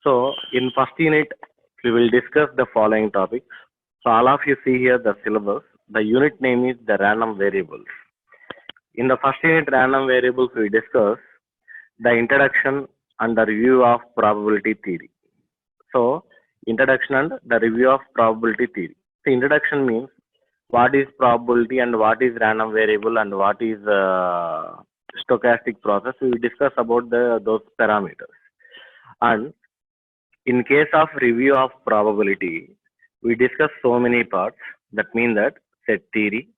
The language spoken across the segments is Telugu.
So, in first unit, we will discuss the following topics. So, all of you see here the syllabus. The unit name is the random variables. In the first unit, random variables, we discuss the introduction and the review of probability theory. So, introduction and the review of probability theory. The introduction means what is probability and what is random variable and what is stochastic process. We will discuss about those parameters. And in case of review of probability, we discuss so many parts. That means that set theory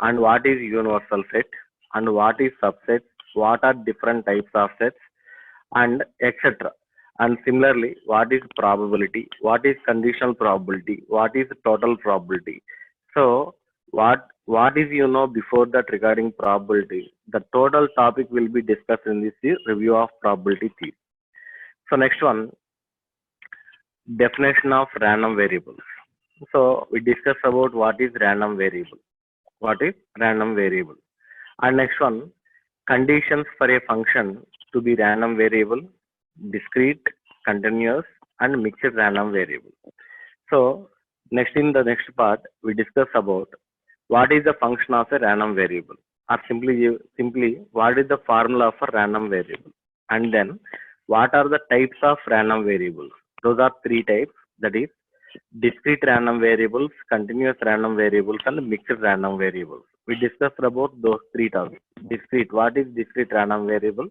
and what is universal set and what is subset, what are different types of sets and etc. And similarly, what is probability, what is conditional probability, what is total probability. So what is before that regarding probability? The total topic will be discussed in this review of probability theory. So next one, definition of random variables. So we discuss about what is random variable. What is random variable? And next one, conditions for a function to be random variable, discrete, continuous, and mixed random variable. So next in the next part, we discuss about what is the function of a random variable, or simply what is the formula for random variable, and then what are the types of random variables. Those are three types, that is discrete random variables, continuous random variables, and mixed random variables. We discussed about those three topics. Discrete, what is discrete random variable,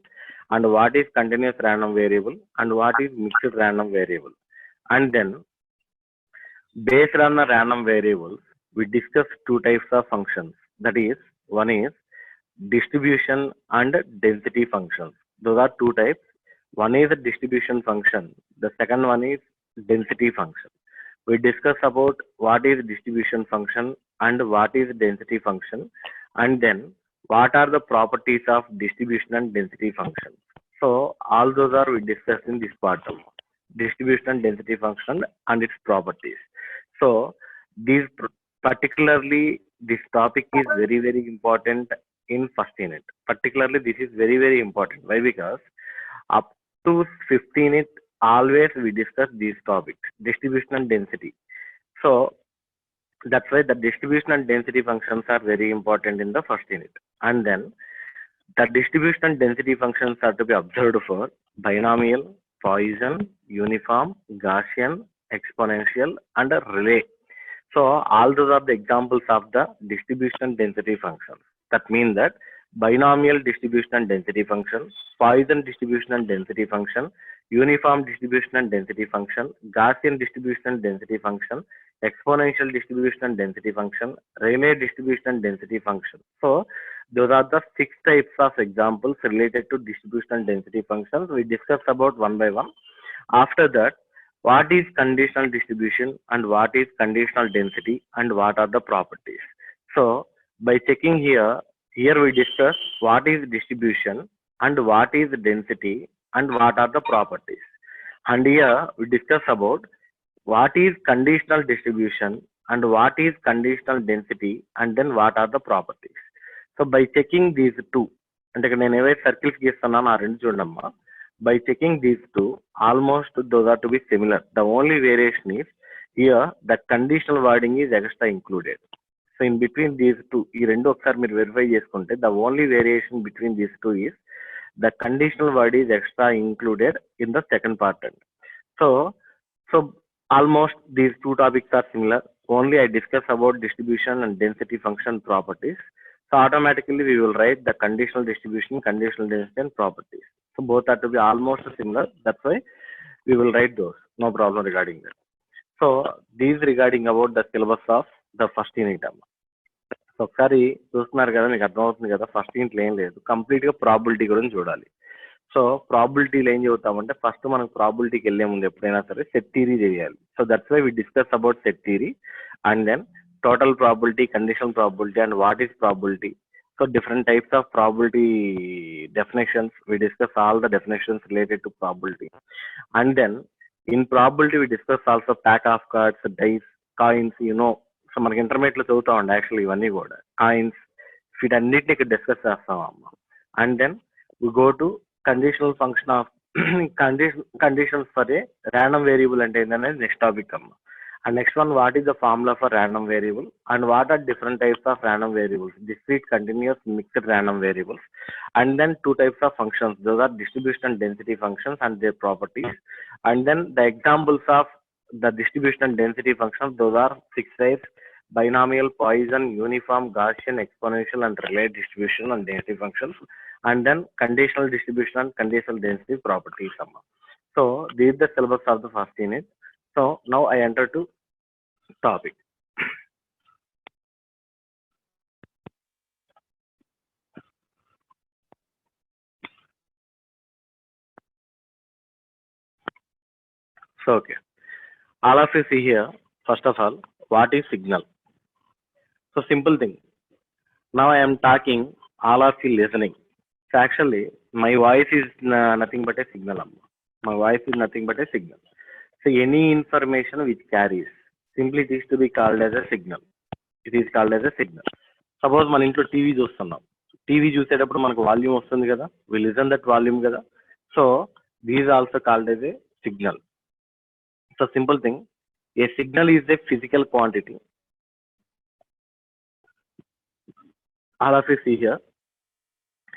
and what is continuous random variable, and what is mixed random variable. And then based on the random variables, we discuss two types of functions. That is, one is distribution and density functions. Those are two types. One is a distribution function. The second one is density function. We discuss about what is distribution function and what is density function, and then what are the properties of distribution and density function. So all those are we discussed in this part of distribution and density function and its properties. So these particularly this topic is very important in first unit. Particularly this is very important. Why? Because up to 15 unit always we discuss these topics, distribution and density. So that's why the distribution and density functions are very important in the first unit. And then the distribution and density functions are to be observed for binomial, Poisson, uniform, Gaussian, exponential, and a relay. So all those are the examples of the distribution and density functions. That means that binomial distribution and density function, Poisson distribution and density function, uniform distribution and density function, Gaussian distribution and density function, exponential distribution and density function, Rayleigh distribution and density function. So those are the 6 types of examples related to distribution and density functions. We discuss about one by one. After that, what is conditional distribution and what is conditional density and what are the properties. So by checking here we discuss what is distribution and what is density and what are the properties. And here we discuss about what is conditional distribution and what is conditional density and then what are the properties. So by checking these two, అంటే ఇక్కడ నేను ఏవైతే సర్కిల్స్ గీస్తున్నానో ఆ రెండు చూడమ్మా. By checking these two, almost those are to be similar. The only variation is here the conditional wording is extra included. So in between these two, ఈ రెండు ఒకసారి మీరు వెరిఫై చేసుకుంటే the only variation between these two is the conditional word is extra included in the second part. So almost these two topics are similar. Only I discuss about distribution and density function properties. So automatically we will write the conditional distribution, conditional density and properties. So both are to be almost similar. That's why we will write those. No problem regarding that. So these regarding about the syllabus of the first unit. So ఒకసారి చూస్తున్నారు కదా, మీకు అర్థమవుతుంది కదా, ఫస్ట్ ఇంట్లో ఏం లేదు, కంప్లీట్గా ప్రాబిలిటీ గురించి చూడాలి. సో ప్రాబిలిటీలో ఏం చదువుతామంటే ఫస్ట్ మనకు ప్రాబిలిటీకి వెళ్ళే ముందు ఎప్పుడైనా సరే సెట్ థియరీ చేయాలి. So that's why we discuss about set theory and then total probability, conditional probability, and what is probability. So different types of probability definitions. We discuss all the definitions related to probability. And then in probability, we discuss also pack of cards, dice, coins, so మనకి ఇంటర్మీడియట్ లో చదువుతా ఉండే యాక్చువల్లీ ఇవన్నీ కూడా కాయిన్స్ వీటన్నిటిని ఇక్కడ డిస్కస్ చేస్తాం అమ్మ. And then we go to conditional function of conditions for a random variable and then next topic come. And next one, what is the formula for random variable and what are different types of random variables? Discrete, continuous, mixed random variables. And then two types of functions. Those are distribution and density functions and their properties. And then the examples of the distribution and density functions, those are 6 types: binomial, Poisson, uniform, Gaussian, exponential, and related distribution and density functions. And then conditional distribution and conditional density properties. So this is the syllabus of the first unit. So now I enter to topic. So okay, all of you see here. First of all, what is signal? So simple thing. Now I am talking, all of you listening. So actually, my voice is nothing but a signal. My voice is nothing but a signal. So any information which carries, simply it is to be called as a signal. It is called as a signal. Suppose మన ఇంట్లో టీవీ చూస్తున్నాం. టీవీ చూసేటప్పుడు మనకు వాల్యూమ్ వస్తుంది కదా, we listen that volume కదా. So these also called as a signal. So simple thing, a signal is a physical quantity. All of you see here,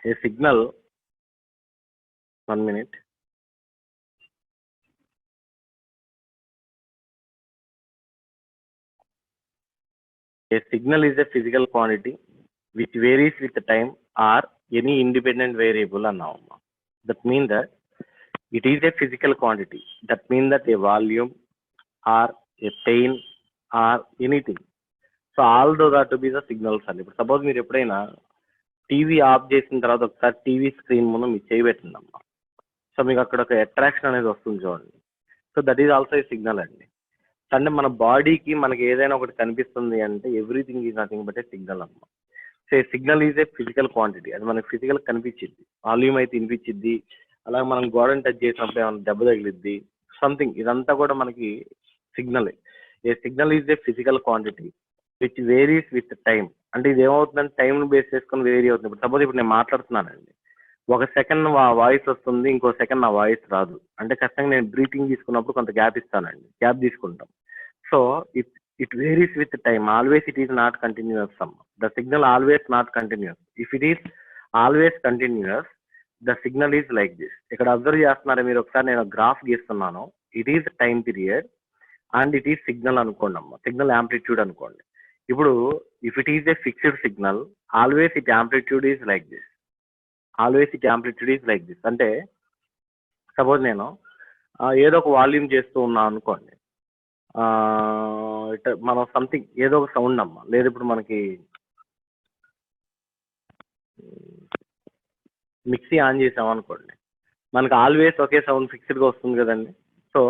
a signal, 1 minute. A signal is a physical quantity which varies with the time or any independent variable or now. That means that it is a physical quantity. That means that a volume or a pain or anything. So all those are to be the signals. Suppose మీరు ఎప్పుడైనా టీవీ ఆఫ్ చేసిన తర్వాత ఒకసారి టీవీ స్క్రీన్ ముందు మీరు చేయబెట్టిందమ్మా. సో మీకు అక్కడ ఒక అట్రాక్షన్ అనేది వస్తుంది చూడండి. So that is also a signal అండి. అంటే మన బాడీకి మనకి ఏదైనా ఒకటి కనిపిస్తుంది అంటే everything is nothing but a signal అమ్మ. So signal is a physical quantity. అది మనకి ఫిజికల్ కనిపించింది, వాల్యూమ్ అయితే వినిపించింది, అలాగే మనం గోడని టచ్ చేసినప్పుడు ఏమైనా దెబ్బ తగిలిద్ది, సంథింగ్, ఇదంతా కూడా మనకి signal. A signal is a physical quantity which varies with time. అంటే ఇది ఏమవుతుందంటే టైంను బేస్ చేసుకొని వేరీ అవుతుంది. ఇప్పుడు సపోజ్ ఇప్పుడు నేను మాట్లాడుతున్నానండి, ఒక సెకండ్ వాయిస్ వస్తుంది, ఇంకో సెకండ్ నా వాయిస్ రాదు. అంటే ఖచ్చితంగా నేను బ్రీతింగ్ తీసుకున్నప్పుడు కొంత గ్యాప్ ఇస్తానండి, గ్యాప్ తీసుకుంటాం. So it varies with time. Always it is not continuous. The signal always not continuous. If it is always continuous, the signal is like this. ఇక్కడ అబ్జర్వ్ చేస్తున్నారా మీరు ఒకసారి, నేను గ్రాఫ్ గీస్తున్నాను. It is time period and it is signal అనుకోండి అమ్మ, సిగ్నల్ యాంప్లిట్యూడ్ అనుకోండి. ఇప్పుడు if it is A fixed signal, always it amplitude is like this. Always it amplitude is like this. అంటే సపోజ్ నేను ఏదో ఒక వాల్యూమ్ చేస్తూ ఉన్నా అనుకోండి, మనం సంథింగ్ ఏదో ఒక సౌండ్ అమ్మ, లేదు ఇప్పుడు మనకి మిక్సీ ఆన్ చేసామనుకోండి, మనకి ఆల్వేస్ ఒకే సౌండ్ ఫిక్స్డ్గా వస్తుంది కదండి. So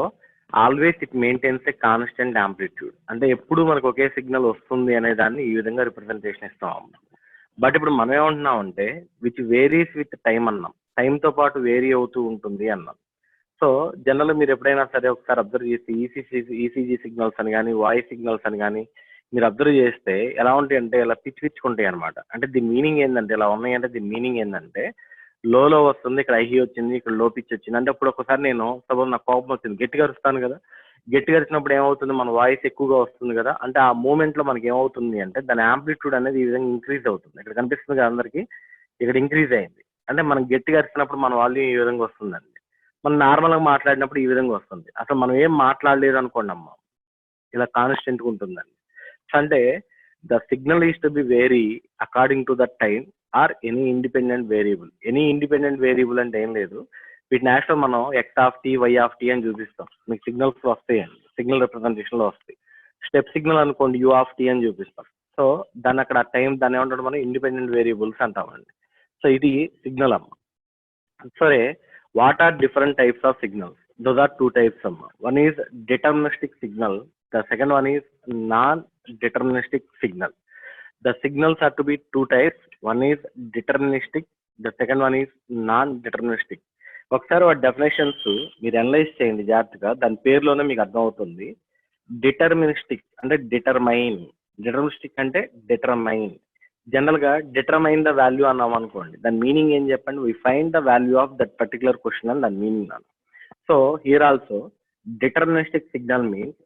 always it maintains a constant amplitude. అంటే ఎప్పుడు మనకు ఒకే సిగ్నల్ వస్తుంది అనే దాన్ని ఈ విధంగా రిప్రజెంటేషన్ ఇస్తాం అమ్మ. బట్ ఇప్పుడు మనం ఏమంటున్నామంటే విచ్ వేరీస్ విత్ టైం అన్నాం, టైంతో పాటు వేరీ అవుతూ ఉంటుంది అన్నాం. సో జనరల్ మీరు ఎప్పుడైనా సరే ఒకసారి అబ్జర్వ్ చేసి ఈసీజీ సిగ్నల్స్ అని కానీ వాయిస్ సిగ్నల్స్ అని కానీ మీరు అబ్జర్వ్ చేస్తే ఎలా ఉంటాయి అంటే ఇలా పిచ్చుకుంటాయి అనమాట. అంటే దీని మీనింగ్ ఏంటంటే, ఇలా ఉన్నాయంటే దీని మీనింగ్ ఏంటంటే లోలో వస్తుంది, ఇక్కడ ఐహీ వచ్చింది, ఇక్కడ లో పిచ్ వచ్చింది. అంటే ఇప్పుడు ఒకసారి నేను సపోజ్ నాకు కోపం వచ్చింది, గట్టిగా అరుస్తాను కదా, గట్టిగా అరిచినప్పుడు ఏమవుతుంది, మన వాయిస్ ఎక్కువగా వస్తుంది కదా. అంటే ఆ మూమెంట్లో మనకి ఏమవుతుంది అంటే దాని యాంప్లిట్యూడ్ అనేది ఈ విధంగా ఇంక్రీజ్ అవుతుంది. ఇక్కడ కనిపిస్తుంది కదా అందరికి, ఇక్కడ ఇంక్రీజ్ అయింది. అంటే మనం గట్టిగా అరిచినప్పుడు మన వాల్యూమ్ ఈ విధంగా వస్తుందండి, మనం నార్మల్గా మాట్లాడినప్పుడు ఈ విధంగా వస్తుంది. అసలు మనం ఏం మాట్లాడలేదు అనుకోండి అమ్మ, ఇలా కాన్స్టెంట్గా ఉంటుందండి. అంటే the signal is to be vary according to the time or any independent variable. Any independent variable అంటే ఏం లేదు, వీటిని యాక్చువల్ మనం X of T, Y of T అని చూపిస్తాం. మీకు సిగ్నల్స్ వస్తాయండి, సిగ్నల్ రిప్రజెంటేషన్లో వస్తాయి. స్టెప్ సిగ్నల్ అనుకోండి యూ ఆఫ్ టీ అని చూపిస్తాం. సో దాన్ని అక్కడ టైం దాన్ని ఏమంటాడు మనం ఇండిపెండెంట్ వేరియబుల్స్ అంటామండి. సో ఇది సిగ్నల్ అమ్మ. సరే, what are different types of signals? Those are two types. One is deterministic signal, the second one is non-deterministic signal. The signals are to be two types. One is deterministic, the second one is non-deterministic. ఒకసారి వాటి డెఫినేషన్స్ మీరు అనలైజ్ చేయండి జాగ్రత్తగా, దాని పేరులోనే మీకు అర్థమవుతుంది. డిటర్మినిస్టిక్ అంటే డిటర్మైన్, డిటర్మినిస్టిక్ అంటే డిటర్మైన్. జనరల్ గా డిటర్మైన్ ద వాల్యూ అన్నాం అనుకోండి, దాని మీనింగ్ ఏం చెప్పండి, we find the value of that particular question అని దాని మీనింగ్ అన్న. So here also deterministic signal means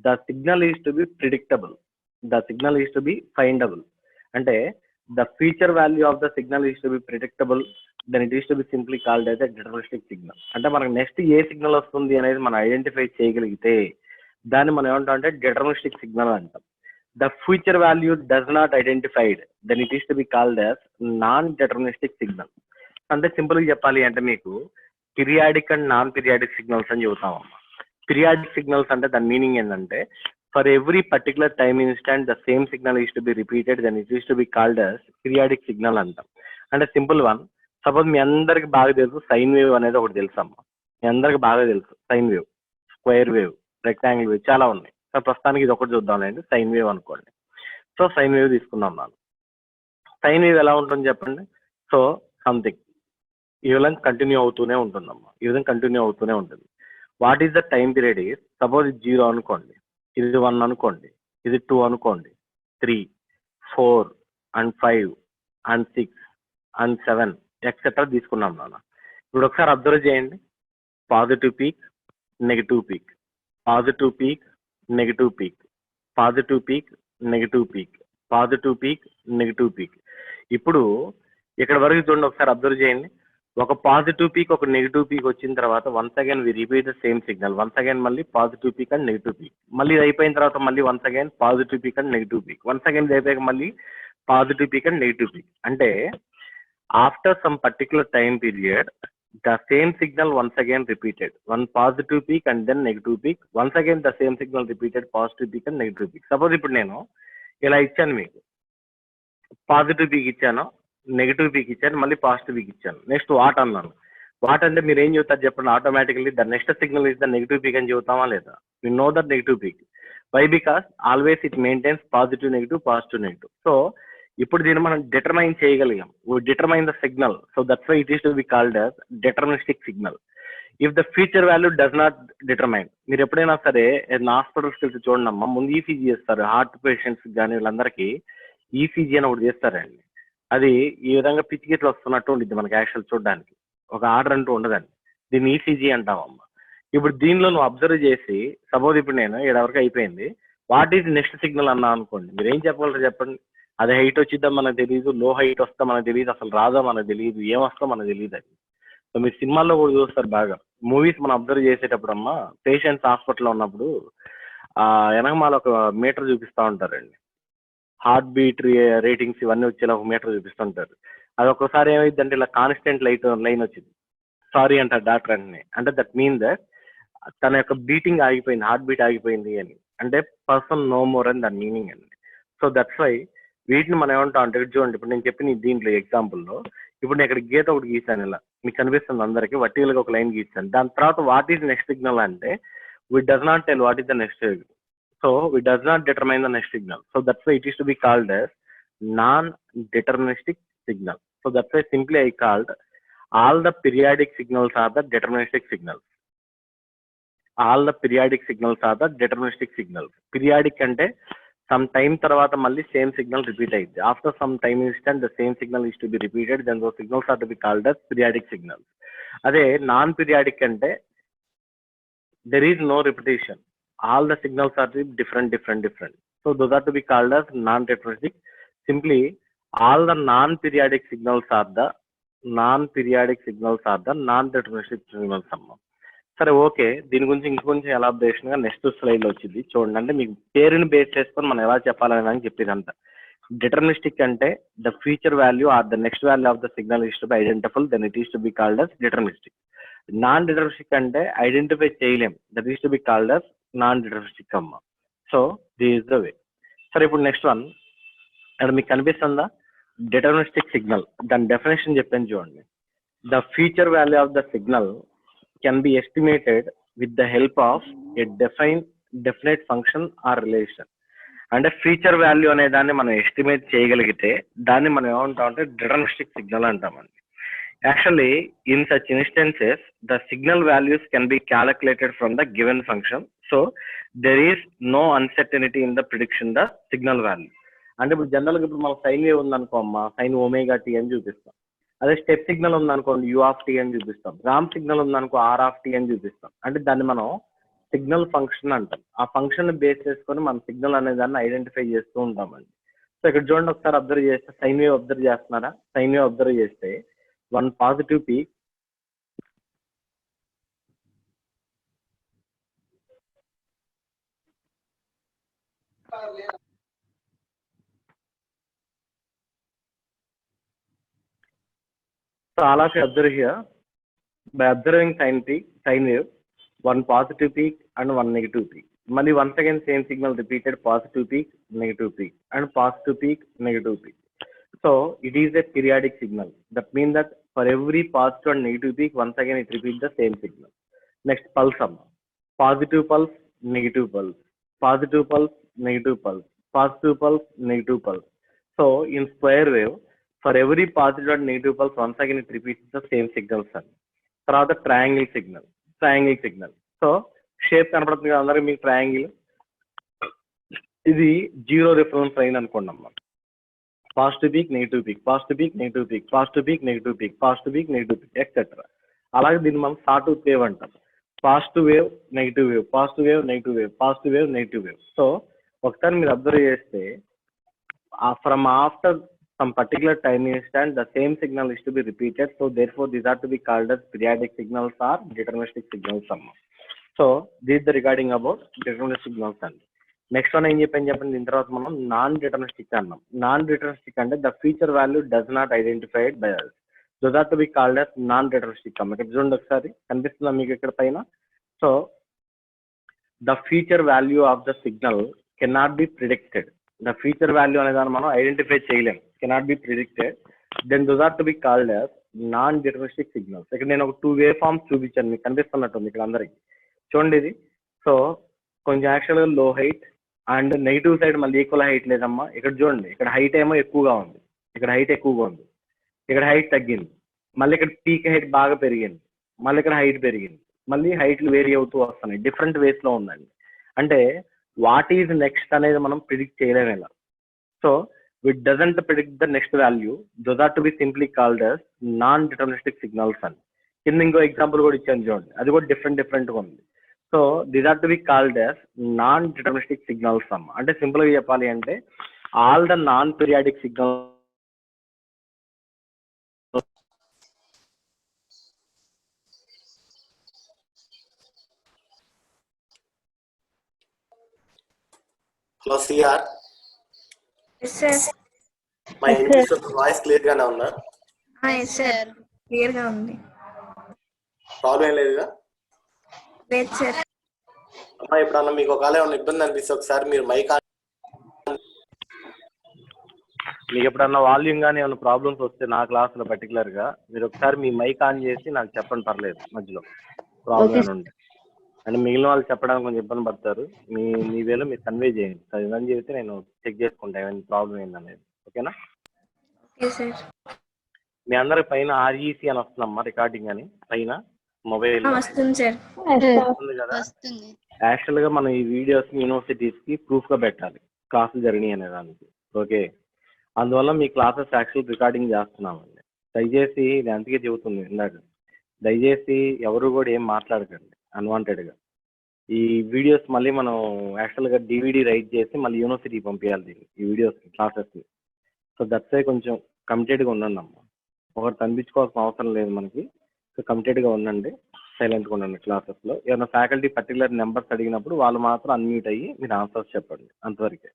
the signal is to be predictable, the signal is to be findable. అంటే the future value of the signal is to be predictable, then it is to be simply called as a deterministic signal. అంటే మనకు నెక్స్ట్ ఏ సిగ్నల్ వస్తుంది అనేది మనం ఐడెంటిఫై చేయగలిగితే దాన్ని మనం ఏమంటాం అంటే డిటర్మినిస్టిక్ సిగ్నల్ అంటాం. The future value does not identified, then it is to be called as non deterministic signal. అంటే సింపుల్ గా చెప్పాలి అంటే మీకు periodic and non periodic signals అని చెబుతామమ్మా. పీరియాడిక్ సిగ్నల్స్ అంటే దాని మీనింగ్ ఏంటంటే for every particular time instant the same signal is to be repeated, then it is to be called as periodic signal అంటాం. అంటే సింపుల్ వన్, సపోజ్ మీ అందరికి బాగా తెలుసు సైన్ వేవ్ అనేది ఒకటి తెలుసమ్మా, మీ అందరికి బాగా తెలుసు sine wave, square wave, rectangle wave చాలా ఉన్నాయి. సో ప్రస్తుతానికి ఇది ఒకటి చూద్దాంలేండి, సైన్ వేవ్ అనుకోండి. సో సైన్ వేవ్ తీసుకుందాం. నాను సైన్ వేవ్ ఎలా ఉంటుంది చెప్పండి. సో సంథింగ్ ఈ విధంగా కంటిన్యూ అవుతూనే ఉంటుందమ్మా, ఈ విధంగా కంటిన్యూ అవుతూనే ఉంటుంది. What is the time period is, suppose ఇది 0 అనుకోండి, ఇది 1 అనుకోండి, ఇది 2 అనుకోండి, 3, 4 and 5 and 6 and 7 ఎక్సెట్రా తీసుకున్నాం నాన్న. ఇప్పుడు ఒకసారి అబ్జర్వ్ చేయండి, positive peak, negative peak, positive peak, negative peak, positive peak, negative peak, positive peak, negative peak. ఇప్పుడు ఇక్కడ వరకు చూడండి, ఒకసారి అబ్జర్వ్ చేయండి, ఒక పాజిటివ్ పీక్ ఒక నెగిటివ్ పీక్ వచ్చిన తర్వాత once again we repeat the same signal, once again మళ్ళీ positive peak and negative peak, మళ్ళీ ఇది అయిపోయిన తర్వాత మళ్ళీ once again positive peak and negative peak, once again ఇది అయిపోయాక మళ్ళీ positive peak and negative peak. అంటే after some particular time period the same signal once again repeated, one positive peak and then negative peak, once again the same signal repeated, positive peak and negative peak. Suppose ఇప్పుడు నేను ఇలా ఇచ్చాను, మీకు పాజిటివ్ పీక్ ఇచ్చాను, నెగిటివ్ పీక్ ఇచ్చాను, మళ్ళీ పాజిటివ్ పీక్ ఇచ్చాను, నెక్స్ట్ వాట్ అన్నాను. వాట్ అంటే మీరు ఏం చెబుతారు చెప్పండి, automatically the next signal is the negative peak అని చెబుతామా లేదా? We know that negative peak. Why? Because always it maintains positive negative positive negative. So ఇప్పుడు దీన్ని మనం డిటర్మైన్ చేయగలిగాం, determine the signal. So that's why it is to be called as deterministic signal. If the future value does not determine, మీరు ఎప్పుడైనా సరే హాస్పిటల్స్కి వెళ్తే చూడండి అమ్మా, ముందు ఈసీజీ చేస్తారు హార్ట్ పేషెంట్స్ కానీ వీళ్ళందరికీ, ఈసీజీ అని ఒకటి చేస్తారండి. అది ఈ విధంగా పిచ్చిగిట్లు వస్తున్నట్టు ఉంటుంది మనకి యాక్చువల్ చూడడానికి, ఒక ఆర్డర్ అంటూ ఉండదండి, దీన్ని ఈసీజీ అంటామమ్మా. ఇప్పుడు దీనిలో నువ్వు అబ్జర్వ్ చేసి సపోజ్ ఇప్పుడు నేను వరకు అయిపోయింది, వాట్ ఈజ్ నెక్స్ట్ సిగ్నల్ అన్నా అనుకోండి, మీరు ఏం చెప్పగలరు చెప్పండి? అది హైట్ వచ్చిద్దా మనకు తెలియదు, లో హైట్ వస్తా మనకు తెలియదు, అసలు రాదా మనకు తెలియదు, ఏమొస్తా మనకు తెలియదు. అది సో మీరు సినిమాల్లో కూడా చూస్తారు బాగా, మూవీస్ మనం అబ్జర్వ్ చేసేటప్పుడు అమ్మా, పేషెంట్స్ హాస్పిటల్లో ఉన్నప్పుడు వెనకమాల ఒక మీటర్ చూపిస్తూ ఉంటారండి, హార్ట్ బీట్ రేటింగ్స్ ఇవన్నీ వచ్చేలా ఒక మీటర్ చూపిస్తుంటారు. అది ఒక్కసారి ఏమైంది అంటే ఇలా కాన్స్టెంట్ లైన్ వచ్చింది, సారీ అంటారు డాక్టర్ అంటే దట్ మీన్ దట్ తన యొక్క బీటింగ్ ఆగిపోయింది, హార్ట్ బీట్ ఆగిపోయింది అని, అంటే పర్సన్ నో మోర్ అని దాని మీనింగ్ అండి. సో దట్స్ వై వీటిని మనం ఏమంటాం అంటే, చూడండి ఇప్పుడు నేను చెప్పిన దీంట్లో ఎగ్జాంపుల్లో ఇప్పుడు నేను ఇక్కడ గీత ఒకటి గీసాను, ఇలా మీకు కనిపిస్తుంది అందరికి, వర్టికల్గా ఒక లైన్ గీసాను. దాని తర్వాత వాట్ ఈస్ నెక్స్ట్ సిగ్నల్ అంటే we does not tell what is the next signal. So we does not determine the next signal. So that's why it is to be called as non deterministic signal. So that's why simply I called all the periodic signals are the deterministic signals. All the periodic signals are the deterministic signals. Periodic అంటే some time తర్వాత మళ్ళీ సేమ్ సిగ్నల్ రిపీట్ అయింది, after some time instant the same signal is to be repeated, then those signals are to be called as periodic signals. అదే నాన్ పీరియాడిక్ అంటే there is no repetition, all the signals are different. So those are to be called as non-deterministic. Simply all the non-periodic signals are the non-deterministic signals అమ్మా. సరే ఓకే, దీని గురించి ఇంకొంచెం ఎలాబరేషన్ గా నెక్స్ట్ స్లైడ్ లో వచ్చింది చూడండి. అంటే మీకు పేరుని బేస్ చేసుకొని మనం ఎలా చెప్పాలని చెప్పేదంట. డిటర్మినిస్టిక్ అంటే the future value or the next value of the signal is to be identifiable, then it is to be called as deterministic. Non deterministic అంటే ఐడెంటిఫై చేయలేం, that is to be called as non deterministic అమ్మా. So this is the way. సరే ఇప్పుడు నెక్స్ట్ వన్, ఇక్కడ మీకు కనిపిస్తుందా డిటర్మినిస్టిక్ సిగ్నల్, దాని డెఫినేషన్ చెప్పాను చూడండి. The future value of the signal can be estimated with the help of a definite function or relation. అంటే ఫ్యూచర్ వాల్యూ అనే దాన్ని మనం ఎస్టిమేట్ చేయగలిగితే దాన్ని మనం ఏమంటాం అంటే డిటర్మినిస్టిక్ సిగ్నల్ అంటామండి. Actually in such instances the signal values can be calculated from the given function. So there is no uncertainty in the prediction the signal value. అంటే ఇప్పుడు జనరల్గా ఇప్పుడు మనకు సైన్ వేవ్ ఉందనుకో అమ్మా, సైన్ ఒమేగా టీ అని చూపిస్తాం. అదే స్టెప్ సిగ్నల్ ఉందనుకోండి యూ ఆఫ్ టీ అని చూపిస్తాం. రామ్ సిగ్నల్ ఉందనుకో ఆర్ ఆఫ్ టీ అని చూపిస్తాం. అంటే దాన్ని మనం సిగ్నల్ ఫంక్షన్ అంటాం. ఆ ఫంక్షన్ బేస్ చేసుకొని మనం సిగ్నల్ అనే దాన్ని ఐడెంటిఫై చేస్తూ ఉంటామండి. సో ఇక్కడ చూడండి, ఒకసారి అబ్జర్వ్ చేస్తే సైన్ వేవ్ అబ్జర్వ్ చేస్తున్నారా? సైన్ వేవ్ అబ్జర్వ్ చేస్తే one positive peak, so all of you observe here, by observing sine wave, one positive peak and one negative peak. Mali once again same signal repeated, positive peak, negative peak, and positive peak, negative peak. So it is a periodic signal. That means that for every positive and negative peak, once again it repeats the same signal. Next pulse amma. Positive pulse, negative pulse, positive pulse, negative pulse, positive pulse, negative pulse. So in square wave, for every positive and negative pulse, once again it repeats the same signal. తర్వాత ట్రయాంగిల్ సిగ్నల్. సో షేప్ కనపడుతుంది కదా అందరికి మీకు ట్రయాంగిల్. ఇది జీరో రిఫరెన్స్ లైన్ అనుకోండి అమ్మా. Positive peak, negative peak, positive peak, negative peak, positive peak, negative peak, positive peak, negative peak, etcetera. అలాగే దీన్ని మనం సాటూత్ వేవ్ అంటాం. Positive wave, negative wave, positive wave, negative wave, positive wave, negative wave. So ఒకసారి మీరు అబ్జర్వ్ చేస్తే from after some particular time instant, the same signal is to be repeated. So therefore, these are to be called as periodic signals or deterministic signals. So this is the regarding about deterministic signals. Next one, in మనం నాన్ డిటర్మినిస్టిక్ అన్నాం. నాన్ డిటర్మినిస్టిక్ అంటే the feature value does not identified by us. Those are to be called as non deterministic. ఇక్కడ చూడండి ఒకసారి, కనిపిస్తుందా మీకు ఇక్కడ పైన? So the feature value of the signal cannot be predicted. The feature value అనే దాన్ని మనం ఐడెంటిఫై చేయలేం, cannot be predicted. Then those are to be called as non-deterministic signals. ఇక్కడ నేను ఒక 2 వేవ్ ఫార్మ్స్ చూపించాను, మీకు కనిపిస్తున్నట్టుంది ఇక్కడ అందరికి. చూడండి ఇది. సో కొంచెం యాక్చువల్గా లో హైట్ అండ్ నెగిటివ్ సైడ్ మళ్ళీ ఈక్వల్ హైట్ లేదమ్మా. ఇక్కడ చూడండి, ఇక్కడ హైట్ ఏమో ఎక్కువగా ఉంది, ఇక్కడ హైట్ ఎక్కువగా ఉంది, ఇక్కడ హైట్ తగ్గింది, మళ్ళీ ఇక్కడ పీక్ హైట్ బాగా పెరిగింది, మళ్ళీ ఇక్కడ హైట్ పెరిగింది, మళ్ళీ హైట్లు వేరీ అవుతూ వస్తున్నాయి, డిఫరెంట్ వేస్ లో ఉందండి. అంటే వాట్ ఈజ్ నెక్స్ట్ అనేది మనం ప్రిడిక్ట్ చేయలేము ఇలా. So it doesn't predict the next value. Those are to be simply called as non deterministic signals అని. కింద ఇంకో ఎగ్జాంపుల్ కూడా ఇచ్చాను చూడండి, అది కూడా డిఫరెంట్ గా ఉంది. So these are to be called as non deterministic signals అమ్మ. అంటే సింపుల్ గా చెప్పాలి అంటే all the non periodic signal hello sir. Yes, sir. మా ఇంగ్లీష్ వాయిస్ క్లియర్ గానే ఉందా? Yes, sir. క్లియర్ గా ఉంది. ప్రాబ్లం ఏం లేదుగా? లేదు సార్. అమ్మా ఎప్పుడన్నా మీకు ఒకవేళ ఏమైనా ఇబ్బంది అనిపిస్తే ఒకసారి మీరు మైక్ మీకు ఎప్పుడన్నా వాల్యూమ్ కానీ ఏమైనా ప్రాబ్లమ్స్ వస్తే నా క్లాస్లో పర్టికులర్గా మీరు ఒకసారి మీ మైక్ ఆన్ చేసి నాకు చెప్పండి, పర్లేదు మధ్యలో ప్రాబ్లం ఏమైనా ఉంటే. అంటే మిగిలిన వాళ్ళు చెప్పడానికి కొంచెం ఇబ్బంది పడతారు, మీ వేలో మీరు కన్వే చేయండి. అది ఏమని చెబితే నేను చెక్ చేసుకుంటా ఏమైనా ప్రాబ్లం ఏందనేది. ఓకేనా? మీ అందరి పైన ఆర్ఈసి అని వస్తుందమ్మా, రికార్డింగ్ అని పైన మొబైల్ వస్తుంది సార్. వస్తుంది కదా. యాక్చువల్ గా మనం ఈ వీడియోస్ యూనివర్సిటీస్ కి ప్రూఫ్ గా పెట్టాలి క్లాసులు జరిగినాయి అనే దానికి. ఓకే, అందువల్ల మీ క్లాసెస్ యాక్చువల్ రికార్డింగ్ చేస్తున్నామండి. దయచేసి ఇది అందుకే చెబుతుంది ఇందాక, దయచేసి ఎవరు కూడా ఏం మాట్లాడకండి అన్వాంటెడ్ గా. ఈ వీడియోస్ మళ్ళీ మనం యాక్చువల్ గా డివిడి రైట్ చేసి మళ్ళీ యూనివర్సిటీకి పంపించాలి దీన్ని, ఈ వీడియోస్ క్లాసెస్ ని. సో దట్స్ కొంచెం కమిటెడ్ గా ఉండండి అమ్మా, ఒకరు కనిపించుకోవాల్సిన అవసరం లేదు మనకి. సో కమిటెడ్ గా ఉండండి, సైలెంట్ గా ఉండండి క్లాసెస్ లో. ఏమైనా ఫ్యాకల్టీ పర్టికులర్ నెంబర్స్ అడిగినప్పుడు వాళ్ళు మాత్రం అన్మ్యూట్ అయ్యి మీరు ఆన్సర్స్ చెప్పండి, అంతవరకే.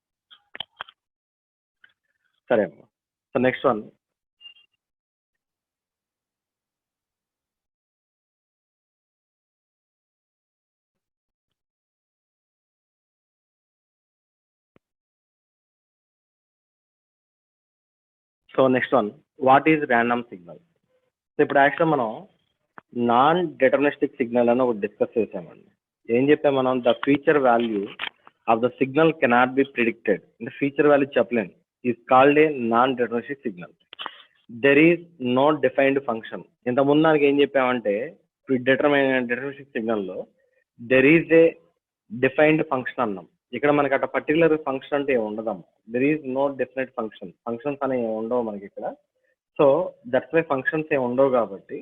సరే అమ్మా. So next one, so next one, what is random signal? So ఇప్పుడు యాక్చువల్ మనం నాన్ డిటర్మినిస్టిక్ సిగ్నల్ అని ఒకటి డిస్కస్ చేసామండి. ఏం చెప్పాం మనం? The feature value of the signal cannot be predicted. అంటే ఫీచర్ వాల్యూ చెప్పలేము, is called a non deterministic signal. There is no defined function. ఇంతకుముందు దానికి ఏం చెప్పామంటే డిటర్మినిస్టిక్ సిగ్నల్లో there is a defined function అన్నాం. ఇక్కడ మనకి అట్లా పర్టికులర్ ఫంక్షన్ అంటే ఉండదమ్మా. There is no definite functions అనేవి ఉండవు మనకి ఇక్కడ. సో దట్స్ వై ఫంక్షన్స్ ఏమి ఉండవు కాబట్టి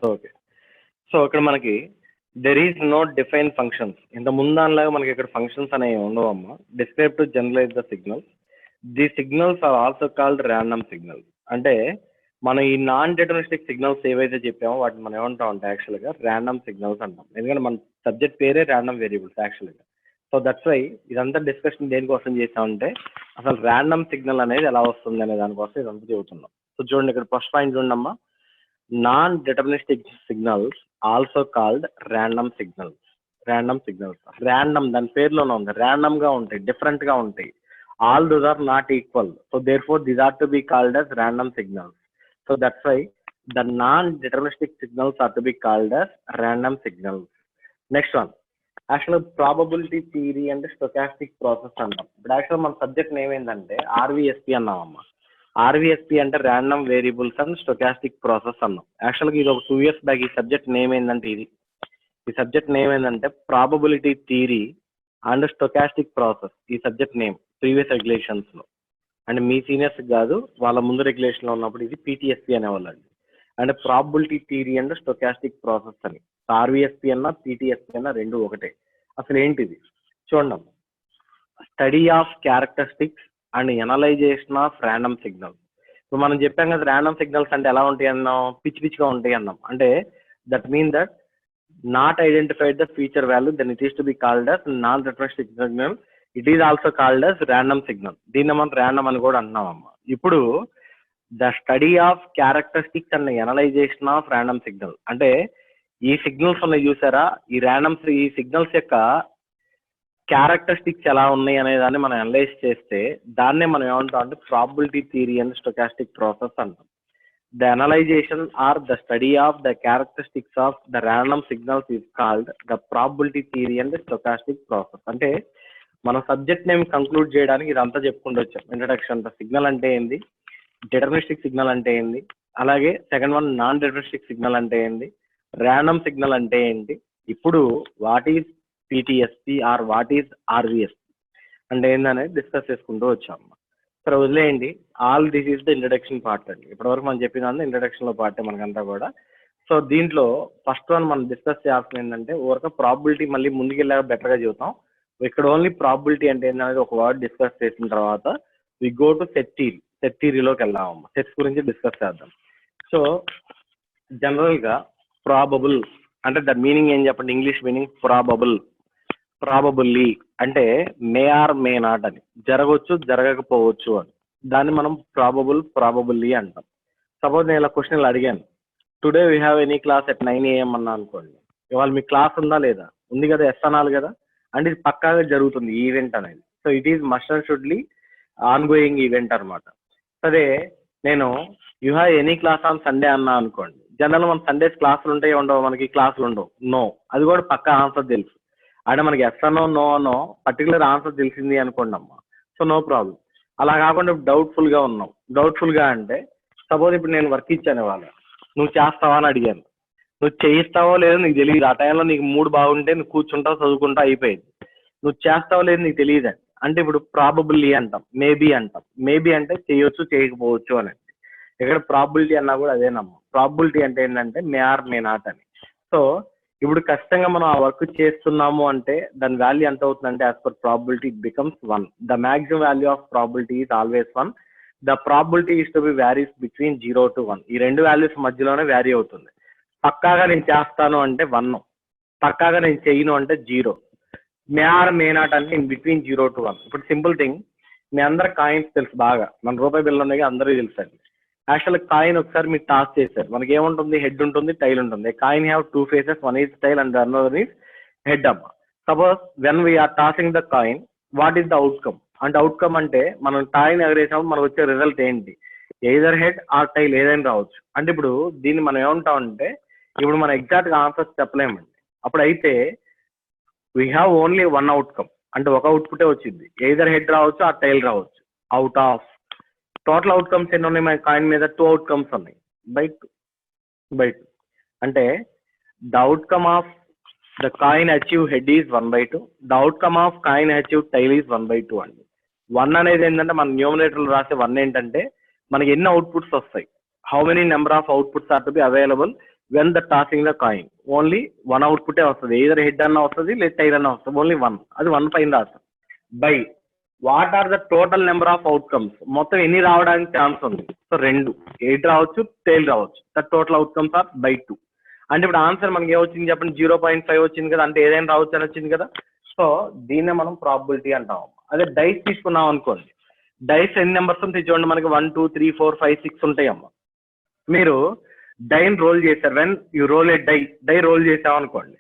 ఓకే. సో ఇక్కడ మనకి there is no define functions. ఇంత ముందానిలాగా మనకి ఇక్కడ ఫంక్షన్స్ అనేవి ఉండవమ్మా. Describe to generalize the signals. The signals are also called random signals. అంటే మనం ఈ నాన్ డిటర్మినిస్టిక్ సిగ్నల్స్ ఏవైతే చెప్పామో వాటిని మనం ఏమంటాం అంటే యాక్చువల్గా ర్యాండమ్ సిగ్నల్స్ అంటాం. ఎందుకంటే మన సబ్జెక్ట్ పేరే ర్యాండమ్ వేరియబుల్స్ యాక్చువల్గా. సో దట్స్ వై ఇదంతా డిస్కషన్ దేనికోసం చేసామంటే అసలు ర్యాండమ్ సిగ్నల్ అనేది ఎలా వస్తుంది అనే దానికోసం ఇదంతా చెబుతున్నాం. సో చూడండి ఇక్కడ ఫస్ట్ పాయింట్ చూడమ్మా. Non deterministic signals also called random signals. Random దాని పేరులోనే ఉంది, ర్యాండమ్ గా ఉంటాయి, డిఫరెంట్ గా ఉంటాయి. All those are not equal. So therefore these are to be called as random signals. So that's why the non deterministic signals are to be called as random signals. Next one actual probability theory అంటే స్టొకాస్టిక్ ప్రాసెస్ అంటాం. ఇప్పుడు యాక్చువల్ మన సబ్జెక్ట్ ఏమైందంటే ఆర్విఎస్పి అన్నామమ్మా. ఆర్విఎస్పి అంటే random variables and stochastic process అన్నాం. యాక్చువల్గా ఇది ఒక 2 years బ్యాక్ ఈ సబ్జెక్ట్ నేమ్ ఏంటంటే ఈ సబ్జెక్ట్ నేమ్ ఏంటంటే probability theory and stochastic process. ఈ సబ్జెక్ట్ నేమ్ ప్రీవియస్ రెగ్యులేషన్స్ లో అంటే మీ సీనియర్స్ కాదు, వాళ్ళ ముందు రెగ్యులేషన్ లో ఉన్నప్పుడు ఇది పీటీఎస్పి అనేవాళ్ళండి. అంటే probability theory and stochastic process అని. ఆర్విఎస్పి అన్నా పీటీఎస్పి అన్నా రెండు ఒకటే. అసలు ఏంటిది చూడండి. Study of characteristics and analysation of random signals. ఇప్పుడు మనం చెప్పాం కదా ర్యాండమ్ సిగ్నల్స్ అంటే ఎలా ఉంటాయి అన్నాం, పిచ్చిగా ఉంటాయి అన్నాం. అంటే that mean that not identified the feature value, then it is to be called as non deterministic signal. It is also called as random signal. దీన్ని మనం ర్యాండమ్ అని కూడా అంటున్నాం అమ్మా. ఇప్పుడు the study of characteristics and analysation of random signal అంటే ఈ సిగ్నల్స్ ఉన్నాయి చూసారా, ఈ సిగ్నల్స్ యొక్క క్యారెక్టరిస్టిక్స్ ఎలా ఉన్నాయి అనే దాన్ని మనం అనలైజ్ చేస్తే దాన్నే మనం ఏమంటాం అంటే probability theory and stochastic process అంటాం. The analysation or the study of the characteristics of the random signals is called the probability theory and stochastic process. అంటే మన సబ్జెక్ట్ నేమ్ కంక్లూడ్ చేయడానికి ఇదంతా చెప్పుకుంటూ వచ్చాం. ఇంట్రడక్షన్, సిగ్నల్ అంటే ఏంది, డిటర్మినిస్టిక్ సిగ్నల్ అంటే ఏంది, అలాగే second one non deterministic signal అంటే ఏంది, ర్యాండమ్ సిగ్నల్ అంటే ఏంటి, ఇప్పుడు what is PTSP or what is RVSP అంటే ఏందనేది డిస్కస్ చేసుకుంటూ వచ్చాము. సరే వదిలేయండి. All this is the introduction part అండి. ఇప్పటివరకు మనం చెప్పిన ఇంట్రడక్షన్ లో పార్ట్ మనకంతా కూడా. సో దీంట్లో ఫస్ట్ వన్ మనం డిస్కస్ చేయాల్సింది ఏంటంటే ఒక ప్రాబిలిటీ, మళ్ళీ ముందుకెళ్ళాక బెటర్ గా చెబుతాం. ఇక్కడ ఓన్లీ ప్రాబిలిటీ అంటే ఏంటనేది ఒక వర్డ్ డిస్కస్ చేసిన తర్వాత వి గో టు సెట్ థియరీలోకి వెళ్దామమ్మా. సెట్స్ గురించి డిస్కస్ చేద్దాం. సో జనరల్ గా ప్రాబబుల్ అంటే ద మీనింగ్ ఏం చెప్పండి, ఇంగ్లీష్ మీనింగ్ ప్రాబబుల్లీ అంటే మే ఆర్ మే నాట్ అని, జరగవచ్చు జరగకపోవచ్చు అని. దాన్ని మనం ప్రాబబుల్లీ అంటాం. సపోజ్ నేను ఇలా క్వశ్చన్ అడిగాను, today we have any class at 9 AM అన్నా అనుకోండి. ఇవాళ మీ క్లాస్ ఉందా లేదా, ఉంది కదా, ఎస్ అనాలి కదా. అంటే ఇది పక్కాగా జరుగుతుంది ఈవెంట్ అనేది. So it is must and surely on going event అనమాట. అదే నేను you have any class on Sunday అన్నా అనుకోండి. జనరల్ మన సండేస్ క్లాసులు ఉంటాయి ఉండవు, మనకి క్లాసులు ఉండవు, నో. అది కూడా పక్కా ఆన్సర్ తెలుసు. అంటే మనకి ఎస్ అనో నో అనో పర్టికులర్ ఆన్సర్ తెలిసింది అనుకోండి అమ్మా. So no problem. అలా కాకుండా డౌట్ఫుల్ గా ఉన్నాం. డౌట్ఫుల్ గా అంటే సపోజ్ ఇప్పుడు నేను వర్క్ ఇచ్చాను ఇవాళ, నువ్వు చేస్తావా అని అడిగాను. నువ్వు చేయిస్తావో లేదో నీకు తెలియదు. ఆ టైంలో నీకు మూడ్ బాగుంటే నువ్వు కూర్చుంటావు, చదువుకుంటా, అయిపోయింది. నువ్వు చేస్తావో లేదో నీకు తెలియదు అంటే ఇప్పుడు ప్రాబబుల్లీ అంటాం, మేబీ అంటాం. మేబీ అంటే చేయొచ్చు చేయకపోవచ్చు అని. ఇక్కడ ప్రాబిలిటీ అన్నా కూడా అదేనమ్మా. ప్రాబిలిటీ అంటే ఏంటంటే మే ఆర్ మే నాట్ అని. సో ఇప్పుడు ఖచ్చితంగా మనం ఆ వర్క్ చేస్తున్నాము అంటే దాని వాల్యూ ఎంత అవుతుందంటే as per probability it becomes 1. The maximum value of probability is always 1. The probability is to B varies between 0 to 1. ఈ రెండు వాల్యూస్ మధ్యలోనే వ్యారీ అవుతుంది. పక్కాగా నేను చేస్తాను అంటే 1, పక్కాగా నేను చేయను అంటే 0. మే ఆర్ మే నాట్ అంటే ఇన్ బిట్వీన్ 0 to 1. ఇప్పుడు సింపుల్ థింగ్, మీ అందరు కాయిన్స్ తెలుసు బాగా, మన రూపాయి బిల్లు ఉన్నాయి అందరికీ తెలుసండి. యాక్చువల్ కాయిన్ ఒకసారి మీరు టాస్ చేశారు, మనకి ఏముంటుంది, హెడ్ ఉంటుంది, టైల్ ఉంటుంది. Coin have 2 faces, one is tail and the other is head అమ్మ. Suppose when we are tossing the coin, what is the outcome అంటే, అవుట్కమ్ అంటే మనం కాయిన్ ఎగరేసినప్పుడు మనకు వచ్చే రిజల్ట్ ఏంటి, ఎయిదర్ హెడ్ ఆర్ టైల్ ఏదైనా రావచ్చు. అంటే ఇప్పుడు దీన్ని మనం ఏమంటాం అంటే ఇప్పుడు మనం ఎగ్జాక్ట్ గా ఆన్సర్స్ చెప్పలేమండి. అప్పుడు అయితే we have only one outcome, అంటే ఒక అవుట్పుటే వచ్చింది. ఎయిదర్ హెడ్ రావచ్చు ఆ టైల్ రావచ్చు. అవుట్ ఆఫ్ టోటల్ అవుట్కమ్స్ ఎన్ని ఉన్నాయి మన కాయిన్ మీద? 2 అవుట్కమ్స్ ఉన్నాయి బై 2 అంటే the outcome of the coin achieve head is 1/2, the outcome of coin achieve tail is 1/2 అండి. 1 అనేది ఏంటంటే మన న్యూమరేటర్ రాసే 1 ఏంటంటే మనకి ఎన్ని అవుట్పుట్స్ వస్తాయి, how many number of outputs are to be available when the tossing the coin. Only 1 అవుట్పుటే వస్తుంది, ఎయిదర్ హెడ్ అన్న వస్తుంది లేదా టైల్ అన్న వస్తుంది, ఓన్లీ 1. అది 1 పైన రాస్తాం. By what are the total number of outcomes, మొత్తం ఎన్ని రావడానికి ఛాన్స్ ఉంది? సో 2, హెడ్ రావచ్చు టైల్ రావచ్చు. The total outcomes are by 2. అంటే ఇప్పుడు ఆన్సర్ మనకి ఏమొచ్చింది చెప్పండి? 0.5 వచ్చింది కదా, అంటే ఏదైనా రావచ్చు అని వచ్చింది కదా. సో దీన్నే మనం ప్రాబిలిటీ అంటాం. అదే డైస్ తీసుకున్నాం అనుకోండి, డైస్ ఎన్ని నెంబర్స్ ఉంటాయి చూడండి, మనకి 1 2 3 4 5 6 ఉంటాయమ్మా. మీరు డైన్ రోల్ చేశారు, when you roll a die roll చేసాం అనుకోండి,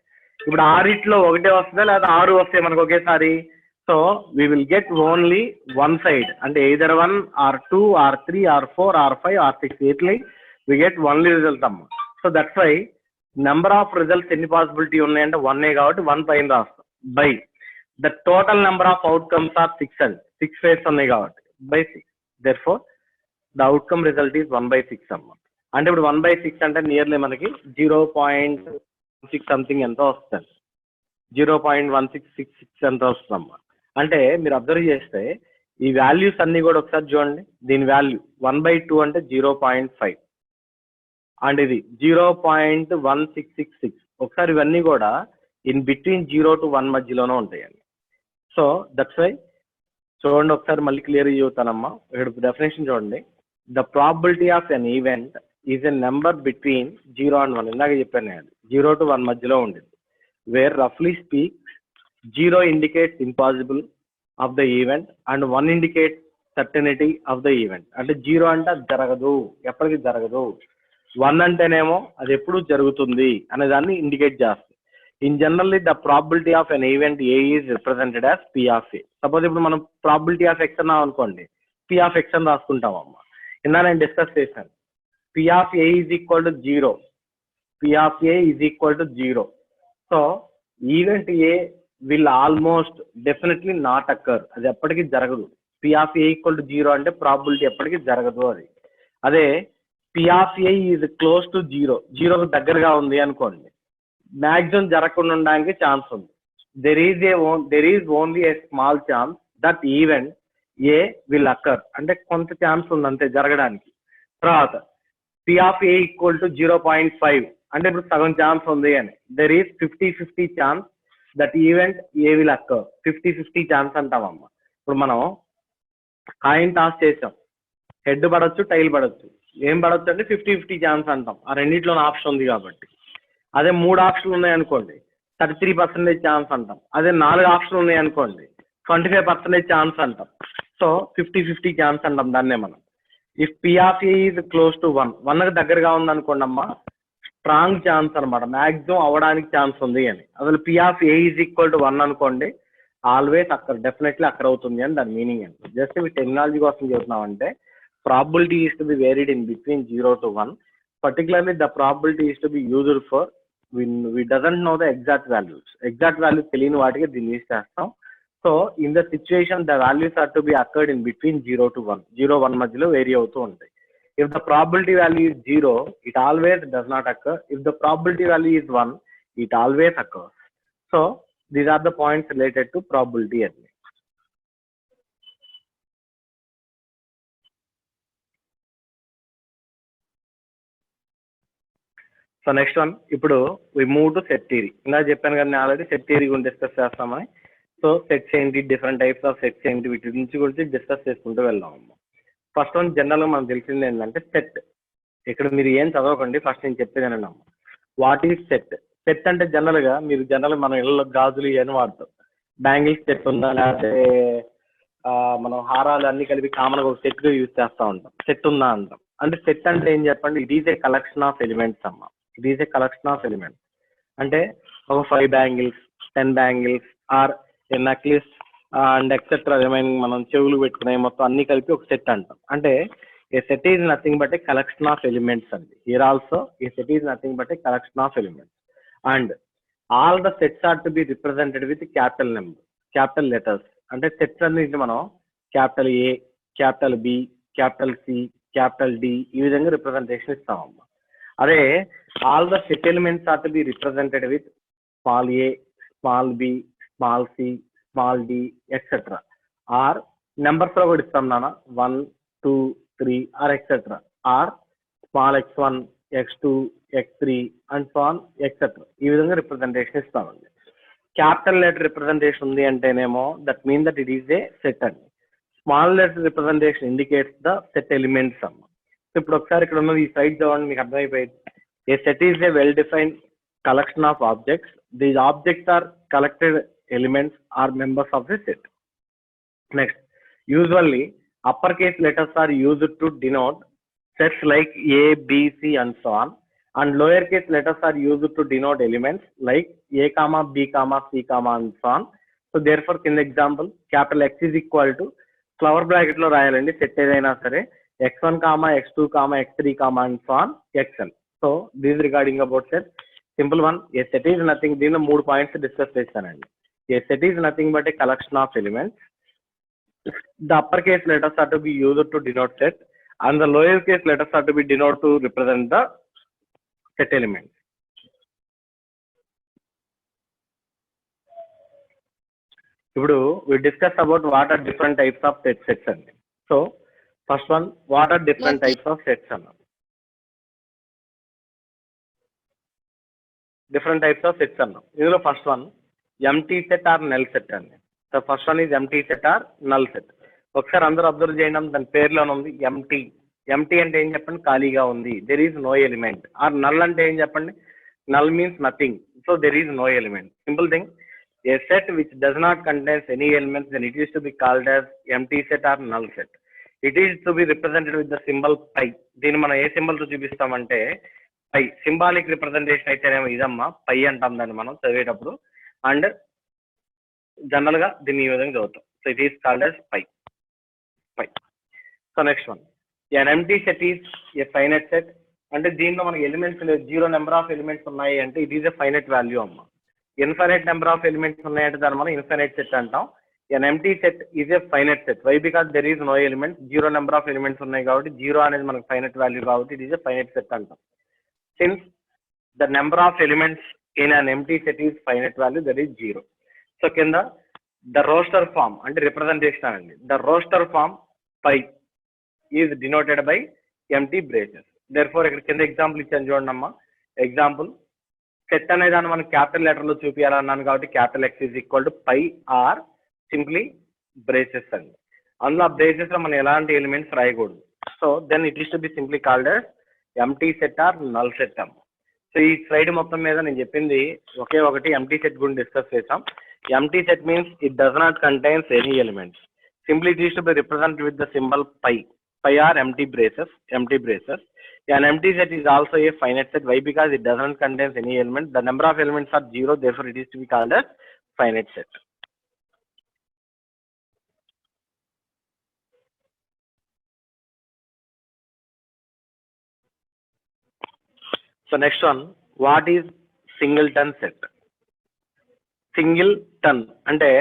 ఇప్పుడు 6 ఒకటే వస్తుందా లేదా 6 వస్తాయి మనకు ఒకేసారి? So we will get only 1 side, అంటే either 1 or 2 or 3 or 4 or 5 or 6 ఇట్లా వి గెట్ ఓన్లీ రిజల్ట్ అమ్మ. So that's why number of results ఎన్ని పాసిబిలిటీ ఉన్నాయంటే 1 కాబట్టి 1 పైన రాస్తాం. By the total number of outcomes are 6 అండి, 6 ఫేస్ ఉన్నాయి కాబట్టి by 6. Therefore the outcome result is 1/6 అమ్మ. అంటే ఇప్పుడు 1/6 అంటే నియర్లీ మనకి 0.6 సంథింగ్ ఎంతో వస్తుంది, 0.1666 ఎంత వస్తుందమ్మా. అంటే మీరు అబ్జర్వ్ చేస్తే ఈ వాల్యూస్ అన్ని కూడా ఒకసారి చూడండి. దీని వాల్యూ 1/2 అంటే 0.5 అండ్ ఇది 0.1666. ఒకసారి ఇవన్నీ కూడా ఇన్ బిట్వీన్ 0 to 1 మధ్యలోనే ఉంటాయండి. సో దట్స్ వై చూడండి ఒకసారి మళ్ళీ క్లియర్ చెబుతానమ్మా. ఇక్కడ డెఫినేషన్ చూడండి, the probability of N event is a number between 0 and 1. ఇందాక చెప్పాను నేను, 0 to 1 మధ్యలో ఉండేది. Where roughly speak 0 indicates impossible of the event and 1 indicates certainty of the event. అంటే 0 అంటే అది జరగదు, ఎప్పటికీ జరగదు. 1 అంటేనేమో అది ఎప్పుడు జరుగుతుంది అనే దాన్ని ఇండికేట్ చేస్తుంది. In generally the probability of N event A is represented as P of A. Suppose ఇప్పుడు మనం ప్రాబిలిటీ ఆఫ్ ఎక్స్ అన్నాం అనుకోండి, పి ఆఫ్ ఎక్స్ అని రాసుకుంటాం అమ్మ. ఇందా నేను డిస్కస్ చేశాను, P of A is equal to 0, P of A is equal to 0. So event A will almost definitely not అక్కర్, అది ఎప్పటికీ జరగదు. P of A equal to 0 అంటే ప్రాబిలిటీ ఎప్పటికీ జరగదు అది. అదే P of A is close to 0, 0కు దగ్గరగా ఉంది అనుకోండి, మ్యాక్సిమం జరగకుండా ఉండడానికి ఛాన్స్ ఉంది. There is only a small chance that event A will అక్కర్, అంటే కొంత ఛాన్స్ ఉంది అంతే జరగడానికి. తర్వాత P of A equal to 0.5 అంటే ఇప్పుడు సగం ఛాన్స్ ఉంది అని. There is 50-50 chance that event A will occur. 50-50 chance అంటామమ్మా. ఇప్పుడు మనం కాయిన్ టాస్ చేసాం, హెడ్ పడవచ్చు టైల్ పడవచ్చు. ఏం పడవచ్చు అంటే 50-50 ఛాన్స్ అంటాం, ఆ రెండింటిలోనే ఆప్షన్ ఉంది కాబట్టి. అదే 3 ఆప్షన్లు ఉన్నాయి అనుకోండి, 33% ఛాన్స్ అంటాం. అదే 4 ఆప్షన్లు ఉన్నాయి అనుకోండి, 25% ఛాన్స్ అంటాం. సో 50-50 ఛాన్స్ అంటాం దాన్నే మనం. If P of A is close to 1కి దగ్గరగా ఉంది అనుకోండి అమ్మా, స్ట్రాంగ్ ఛాన్స్ అనమాట, మ్యాక్సిమం అవ్వడానికి ఛాన్స్ ఉంది అని. అసలు P of A is equal to 1 అనుకోండి, ఆల్వేస్ అక్కడ డెఫినెట్లీ అక్కడ అవుతుంది అని దాని మీనింగ్ అండి. జస్ట్ ఇవి టెక్నాలజీ కోసం చెబుతున్నామంటే probability is to be varied in between 0 to 1. Particularly the probability is to be used for we doesn't know the exact values. Exact values తెలియని వాటికి దీన్ని యూజ్ చేస్తాం. So in the situation the values are to be occurred in between 0 to 1. 0-1 మధ్యలో వేరీ అవుతూ ఉంటాయి. If the probability value is 0, it always does not occur. If the probability value is 1, it always occurs. So these are the points related to probability. So next one, ఇప్పుడు we move to set theory. ఇందా చెప్పాను కదా నేను ఆల్రెడీ సెట్ థియరీ గురించి డిస్కస్ చేస్తామని. సో సెట్స్ ఏంటి, డిఫరెంట్ టైప్స్ ఆఫ్ సెట్స్ ఏంటి, వీటి గురించి డిస్కస్ చేసుకుంటూ వెళ్దాం. ఫస్ట్ వన్ జనరల్గా మనకు తెలిసింది ఏంటంటే సెట్. ఇక్కడ మీరు ఏం చదవకండి, ఫస్ట్ నేను చెప్పేది అన్న వాట్ ఈజ్ సెట్. సెట్ అంటే జనరల్గా మన ఇళ్ళలో గాజులు ఇవన్నీ వాడతాం. బ్యాంగిల్స్ సెట్ ఉందా, లేకపోతే మనం హారాలు అన్ని కలిపి కామన్గా ఒక సెట్గా యూజ్ చేస్తూ ఉంటాం. సెట్ ఉందా అంటాం. అంటే సెట్ అంటే ఏం చెప్పండి, it is a collection of elements అమ్మ. It is a collection of elements. అంటే ఒక 5 bangles, 10 bangles or a necklace and etcetera remaining మనం చెవులు పెట్టుకునే మొత్తం అన్ని కలిపి ఒక సెట్ అంటాం. అంటే A set is nothing but a collection of elements. And here also, a set is nothing but a collection of elements. And all the sets are to be represented with capital number, capital letters. And the sets are capital A, capital B, capital C, capital D. ఈ విధంగా representation ఇస్తామమ్మా. అదే all the set elements are to be represented with small a, small b, small c, small d, etc. Or numbers లో కూడా ఇస్తాం నాన్న 1, 2, 3 or etc. Or small x1, x2, x3 and so on etc. ఈ విధంగా రిప్రజెంటేషన్ ఇస్తామండి. క్యాపిటల్ లెటర్ రిప్రజెంటేషన్ ఉంది అంటేనేమో that mean that it is a set అండి. Small letter representation indicates the set elements అమ్మ. ఇప్పుడు ఒకసారి ఇక్కడ ఉన్నది ఈ సైడ్ చూడండి, మీకు అర్థమైపోయింది. A set is a well defined collection of objects. These objects are collected elements or members of the set. Next, usually uppercase letters are used to denote sets like A, B, C and so on, and lowercase letters are used to denote elements like A, B, C, and so on. So therefore, in the example, capital X is equal to flower bracket lo rayalandi set edaina sare x1, x2, x3, and so on xn. So this is regarding about set. Simple one, a set is nothing. దీనిలో 3 points డిస్కస్ చేస్తానండి. A set is nothing but a collection of elements. The uppercase letters are to be used to denote set, and the lowercase letters are to be denoted to represent the set elements. ఇప్పుడు we discuss about what are different types of sets అండి. So first one, what are different types of sets అన్నాం. Different types of sets అన్నాం. ఇందులో first one empty set or null set అండి. So first one is empty set or null set. ఒకసారి అందరూ అబ్జర్వ్ చేయడం, దాని పేరులోనే ఉంది ఎంటీ. ఎంటీ అంటే ఏం చెప్పండి, ఖాళీగా ఉంది, there is no element. Or null అంటే ఏం చెప్పండి, null means nothing, so there is no element. Simple thing, a set which does not contains any elements then it is to be called as empty set or null set. It is to be represented with the symbol phi. దీన్ని మనం ఏ సింబల్ తో చూపిస్తామంటే పై. సింబాలిక్ రిప్రజెంటేషన్ అయితేనేమో ఇదమ్మా పై అంటాం దాన్ని మనం చదివేటప్పుడు. అండ్ జనరల్ గా దీన్ని ఈ విధంగా చదువుతాం. So it is called as phi. Phi. So next one, an empty set is a finite set. అంటే దీనిలో మనకి ఎలిమెంట్స్ లేదు, 0 నెంబర్ ఆఫ్ ఎలిమెంట్స్ ఉన్నాయి అంటే it is a finite value అమ్మ. ఇన్ఫైనైట్ నెంబర్ ఆఫ్ ఎలిమెంట్స్ ఉన్నాయంటే దాన్ని మనం ఇన్ఫైనైట్ సెట్ అంటాం. an empty set is a finite set. Why? Because there is no element. 0 number of elements ఉన్నాయి కాబట్టి 0 అనేది మనకి ఫైనైట్ వాల్యూ కాబట్టి it is a finite set అంటాం. Since the number of elements in an empty set is finite value, that is 0. So కింద the roster form అంటే representation అండి. The roster form pi is denoted by empty braces. Therefore ఇక్కడ కింద ఎగ్జాంపుల్ ఇచ్చాను చూడండి అమ్మా. ఎగ్జాంపుల్, సెట్ అనే దాన్ని మనం క్యాపిటల్ లెటర్ లో చూపించాలన్నాను కాబట్టి capital X is equal to pi r simply braces అండి. అందులో ఆ బ్రేసెస్ లో మనం ఎలాంటి ఎలిమెంట్స్ రాయకూడదు. So then it is to be simply called as empty set or null set అమ్మ. సో ఈ స్లైడ్ మొత్తం మీద నేను చెప్పింది ఒకే ఒకటి ఎంటీ సెట్ గురించి డిస్కస్ చేసాం. Empty set means it does not contains any elements. Simply it is to be represent with the symbol pi. Pi or empty braces. An empty set is also a finite set. Why? Because it doesn't contain any element. The number of elements are 0. Therefore, it is to be called as finite set. So next one, what is singleton set? Singleton అంటే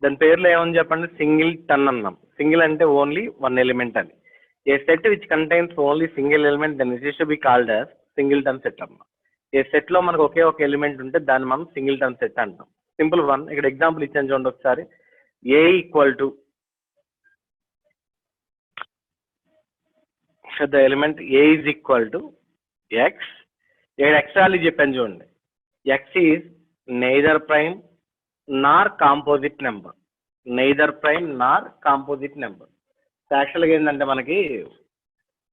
దాని పేర్లో ఏమని చెప్పండి, సింగిల్టన్ అన్నాం. సింగిల్ అంటే ఓన్లీ వన్ ఎలిమెంట్ అని. A set which contains only single element then it is to be called as singleton set అమ్మ. ఏ సెట్ లో మనకు ఒకే ఒక ఎలిమెంట్ ఉంటే దాన్ని మనం సింగిల్టన్ సెట్ అంటాం. సింపుల్ వన్, ఇక్కడ ఎగ్జాంపుల్ ఇచ్చాను చూడండి ఒకసారి. A equal to the element A is equal to X. ఇక్కడ ఎక్స్ వాల్యూ చెప్పాను చూడండి. X is neither prime nor composite number. Neither prime nor composite number. యాక్చువల్గా ఏంటంటే మనకి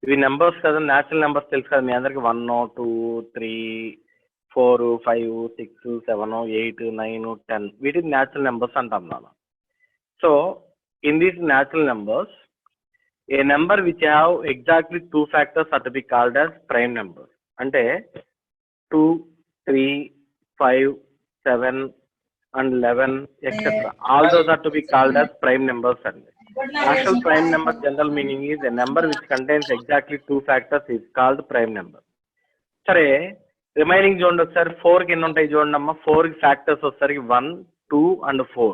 ఇవి నెంబర్స్ కదా, న్యాచురల్ నెంబర్స్ తెలుసు కదా మీ అందరికి. 1, 2, 3, 4, 5, 6, 7, 8, 9, 10 వీటిని న్యాచురల్ నెంబర్స్ అంటాం నాన్న. So in these natural numbers a number which have exactly 2 factors are to be called as prime number. అంటే 2, 3, 5, 7 and 11 etc. All those are to be called as prime numbers అండి. Rational prime number general meaning is a number which contains exactly 2 factors is called prime number. సరే రిమైనింగ్ చూడండి ఒకసారి 4కి ఎన్ని ఉంటాయి చూడండి అమ్మా. 4కి ఫ్యాక్టర్స్ వచ్చేసరికి 1, 2 and 4.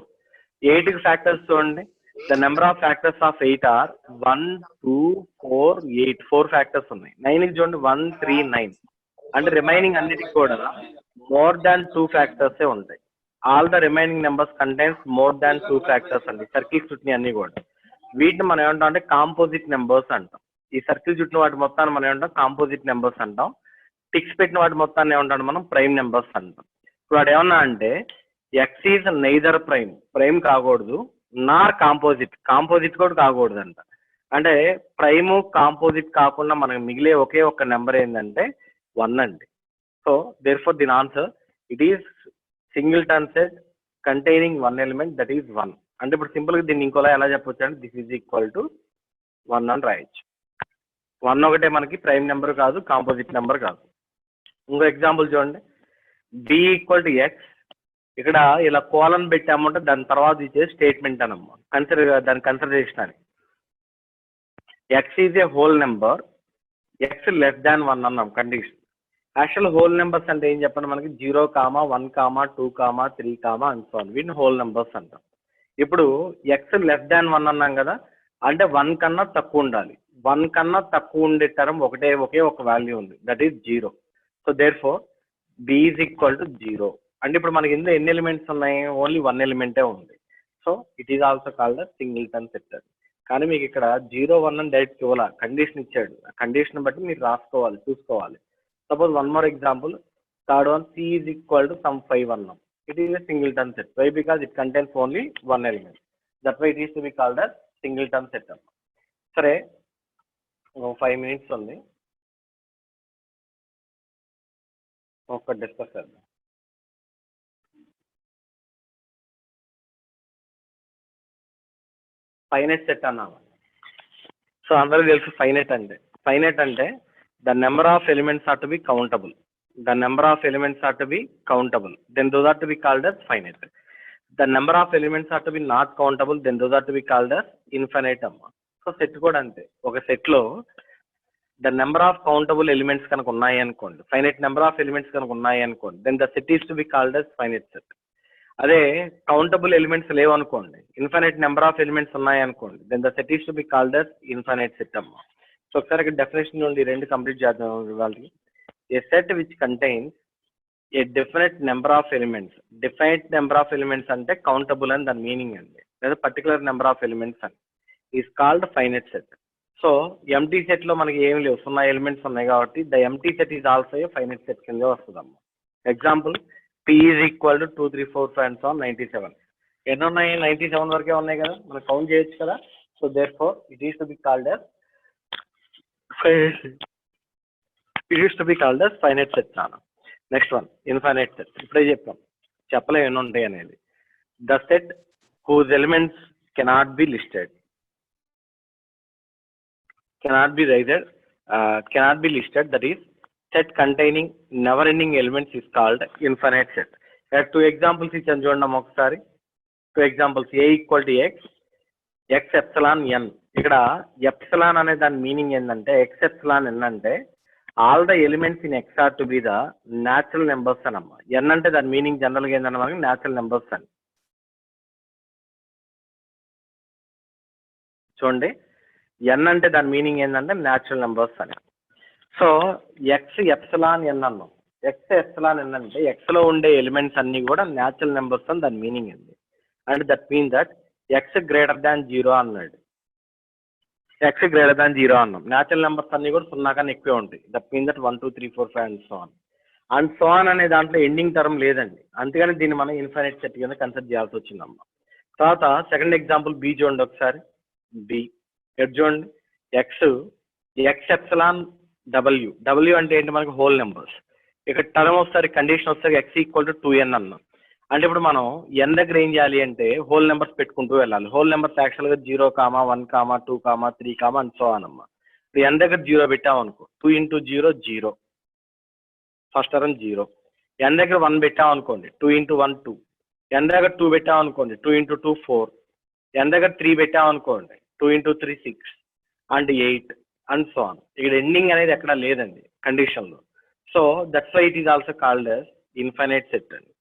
8కి ఫ్యాక్టర్స్ చూడండి. The number of factors of 8 are 1, 2, 4, 8. 4 factors ఉన్నాయి. 9కి చూడండి 1, 3, 9. అంటే రిమైనింగ్ అన్నిటికి కూడా మోర్ దాన్ 2 ఫ్యాక్టర్సే ఉంటాయి. All the remaining numbers contains more than 2 factors అండి. సర్కిల్ చుట్టిన అన్ని కూడా వీటిని మనం ఏమంటాం అంటే కాంపోజిట్ నెంబర్స్ అంటాం. ఈ సర్కిల్ చుట్టిన వాటి మొత్తాన్ని మనం ఏమంటాం కాంపోజిట్ నెంబర్స్ అంటాం. టిక్స్ పెట్టిన వాటి మొత్తాన్ని ఏమంటాం మనం ప్రైమ్ నెంబర్స్ అంటాం. ఇప్పుడు వాడు ఏమన్నా అంటే X is neither prime, prime కాకూడదు, నార్ కాంపోజిట్, కాంపోజిట్ కూడా కాకూడదు అంట. అంటే ప్రైమ్ కాంపోజిట్ కాకుండా మనకు మిగిలే ఒకే ఒక్క నెంబర్ ఏంటంటే 1 అండి. సో దేర్ ఫర్ దీని answer it is singleton set containing 1 element that is 1. అంటే ఇప్పుడు సింపుల్గా దీన్ని ఇంకోలా ఎలా చెప్పొచ్చు అంటే దిస్ ఈజ్ ఈక్వల్ టు 1 అని రాయొచ్చు. 1 ఒకటే మనకి ప్రైమ్ నెంబర్ కాదు, కాంపోజిట్ నెంబర్ కాదు. ఇంకో ఎగ్జాంపుల్ చూడండి. B equal to X. ఇక్కడ ఇలా కోలన్ పెట్టామంటే దాని తర్వాత ఇచ్చే స్టేట్మెంట్ అనమ్మా. దాని కన్సిడరేషన్ అని X is a whole number, X less than 1 అన్నాం కండిషన్. యాక్చువల్ హోల్ నెంబర్స్ అంటే ఏం చెప్పండి మనకి 0, 1, 2, 3 అండ్ సో ఆన్. వీటిని హోల్ నెంబర్స్ అంటాం. ఇప్పుడు ఎక్స్ లెస్ దాన్ 1 అన్నాం కదా, అంటే 1 కన్నా తక్కువ ఉండాలి. 1 కన్నా తక్కువ ఉండే టర్మ్ ఒకే ఒక వాల్యూ ఉంది, that is 0. So therefore B is equal to 0. అంటే ఇప్పుడు మనకి ఇందులో ఎన్ని ఎలిమెంట్స్ ఉన్నాయి? ఓన్లీ 1 ఎలిమెంటే ఉంది. So it is also called singleton set. కానీ మీకు ఇక్కడ 0, 1 అని డైరెక్ట్ ఇవ్వాల, కండిషన్ ఇచ్చాడు. ఆ కండిషన్ బట్టి మీరు రాసుకోవాలి, చూసుకోవాలి. Suppose one more example, third one, C is equal to some 5 అన్నాం. It is a singleton set. Why? Because it contains only 1 element. That's why it is to be called as singleton set. Sare, 5 minutes only. Okay, discuss that. Finite set anna. So, andaru telusu finite ante the number of elements are to be countable. The number of elements are to be countable, then those are to be called as finite. The number of elements are to be not countable, then those are to be called as infinite. So set కూడా అంతే. ఒక సెట్ లో the number of countable elements కనుక ఉన్నాయి అనుకోండి, finite number of elements కనుక ఉన్నాయి అనుకోండి, then the set is to be called as finite set. అదే countable elements లేవు అనుకోండి, infinite number of elements ఉన్నాయి అనుకోండి, then the set is to be called as infinite set. So ఒకసారి ఇక్కడ డెఫినేషన్ నుండి రెండు కంప్లీట్ చేద్దాం వాళ్ళకి. A set which contains a definite number of elements. Definite number of elements ante countable and the meaning andi. There is a particular number of elements and is called finite set. So empty set lo manaki em levu, sunna elements unnai kabatti the empty set is also a finite set kinda vastudamma. Example, p is equal to 2, 3, 4, 5 and so on 97. Enno unnai 97 varake unnai kada, mana count cheyochu kada. So therefore it is to be called as finite set. It is to be called as finite set. Next one, infinite set. ఇప్పుడే చెప్పలే ఎన్ని ఉంటాయి అనేది. The set whose elements cannot be listed, cannot be listed, that is set containing never ending elements is called infinite set. Here 2 examples ఇచ్చాను చూడండి ఒకసారి. 2 examples, a equal to x, x epsilon n. ఇక్కడ ఎప్సిలాన్ అనే దాని మీనింగ్ ఏంటంటే x epsilon n అంటే all the elements in x are to be the natural numbers anamma. n ante that meaning general ga endana manaki natural numbers ani. Chonde n ante that meaning endante natural numbers ani. So x epsilon n annam. X epsilon n ante x lo unde elements anni kuda natural numbers ani that meaning andi. And that means that x greater than 0 annadu. x greater than 0 అన్నాం. న్యాచురల్ నెంబర్స్ అన్ని కూడా 0 కన్నా ఎక్కువే ఉంటాయి. That mean that 1, 2, 3, 4, 5 and so on అనే దాంట్లో ఎండింగ్ టర్మ్ లేదండి. అందుకని దీన్ని మనం ఇన్ఫైనైట్ సెట్ కింద కన్సిడర్ చేయాల్సి వచ్చిందమ్మా. తర్వాత సెకండ్ ఎగ్జాంపుల్ బి చూడండి ఒకసారి. బి ఎట్ చూడండి, ఎక్స్ ఎప్సిలాన్ డబ్ల్యూ అంటే ఏంటి మనకి హోల్ నెంబర్స్. ఇక్కడ టర్మ్ ఒకసారి కండిషన్ ఒకసారి ఎక్స్ ఈక్వల్ టు 2n అన్నాం. అంటే ఇప్పుడు మనం n దగ్గర ఏం చేయాలి అంటే హోల్ నెంబర్స్ పెట్టుకుంటూ వెళ్ళాలి. హోల్ నెంబర్స్ యాక్చువల్గా 0, 1, 2, 3 అండ్ సో ఆన్ అమ్మా. ఇప్పుడు n దగ్గర 0 పెట్టామనుకో, 2 into 0 0, ఫస్ట్ టర్మ్ 0. n దగ్గర 1 పెట్టామనుకోండి, 2 into 1 2. n దగ్గర 2 పెట్టామనుకోండి, 2 into 2 4. n దగ్గర 3 పెట్టామనుకోండి 2 into 3 6 and 8 and so on. ఇక్కడ ఎండింగ్ అనేది ఎక్కడ లేదండి కండిషన్ లో. So that's why it is also called as infinite set అండి.